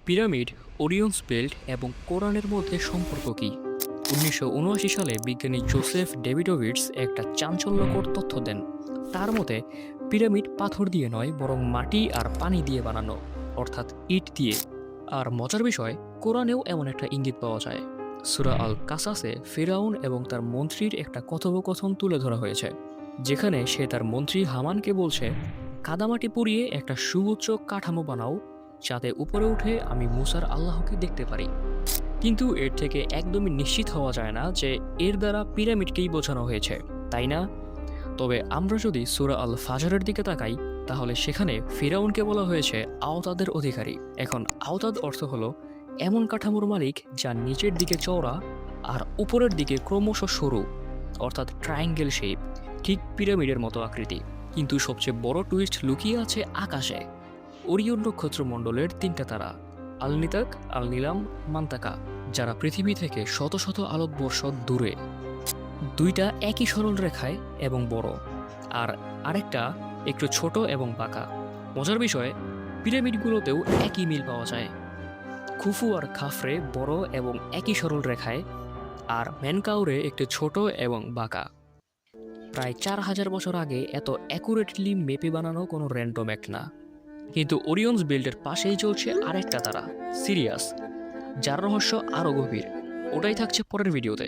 Pyramid, ওরিয়নস belt এবং কোরানের মধ্যে সম্পর্ক কী? ১৯৭৯ সালে বিজ্ঞানী জোসেফ ডেভিডোভিটস একটা চাঞ্চল্যকর তথ্য দেন। তার মতে পিরামিড পাথর দিয়ে নয়, বরং মাটি আর পানি দিয়ে বানানো, অর্থাৎ ইট দিয়ে। আর মজার বিষয়, কোরআনেও এমন একটা ইঙ্গিত পাওয়া যায়। সূরা আল কাসাসে ফিরআউন এবং তার মন্ত্রীর একটা কথোপকথন তুলে ধরা হয়েছে, যেখানে সে তার মন্ত্রী হামানকে বলছে, কাদামাটি পুড়িয়ে একটা সুউচ্চ কাঠামো বানাও, যাতে উপরে উঠে আমি মুসার আল্লাহকে দেখতে পারি। কিন্তু এর থেকে একদমই নিশ্চিত হওয়া যায় না যে এর দ্বারা পিরামিডকেই বোঝানো হয়েছে, তাই না? তবে আমরা যদি সূরা আল ফাজরের দিকে তাকাই, তাহলে সেখানে ফিরাউনকে বলা হয়েছে আওতাদের অধিকারী। এখন আওতাদ অর্থ হলো এমন কাঠামোর মালিক যা নিচের দিকে চওড়া আর উপরের দিকে ক্রমশ সরু, অর্থাৎ ট্রায়াঙ্গেল শেপ, ঠিক পিরামিডের মতো আকৃতি। কিন্তু সবচেয়ে বড় টুইস্ট লুকিয়ে আছে আকাশে। ওরিয়ন নক্ষত্রমণ্ডলের তিনটা তারা, আল নিতাক, আল নীলাম, মান্তাকা, যারা পৃথিবী থেকে শত শত আলোকবর্ষ দূরে। দুইটা একই সরল রেখায় এবং বড়, আর আরেকটা একটু ছোট এবং বাঁকা। মজার বিষয়, পিরামিডগুলোতেও একই মিল পাওয়া যায়। খুফু আর খাফরে বড় এবং একই সরল রেখায়, আর মেনকাউরে একটু ছোট এবং বাঁকা। প্রায় ৪,০০০ বছর আগে এত অ্যাকুরেটলি মেপে বানানো কোনো র্যান্ডম অ্যাক্ট না। কিন্তু ওরিয়নস বেল্টের পাশেই চলছে আরেকটা তারা, সিরিয়াস, যার রহস্য আরও গভীর। ওটাই থাকছে পরের ভিডিওতে।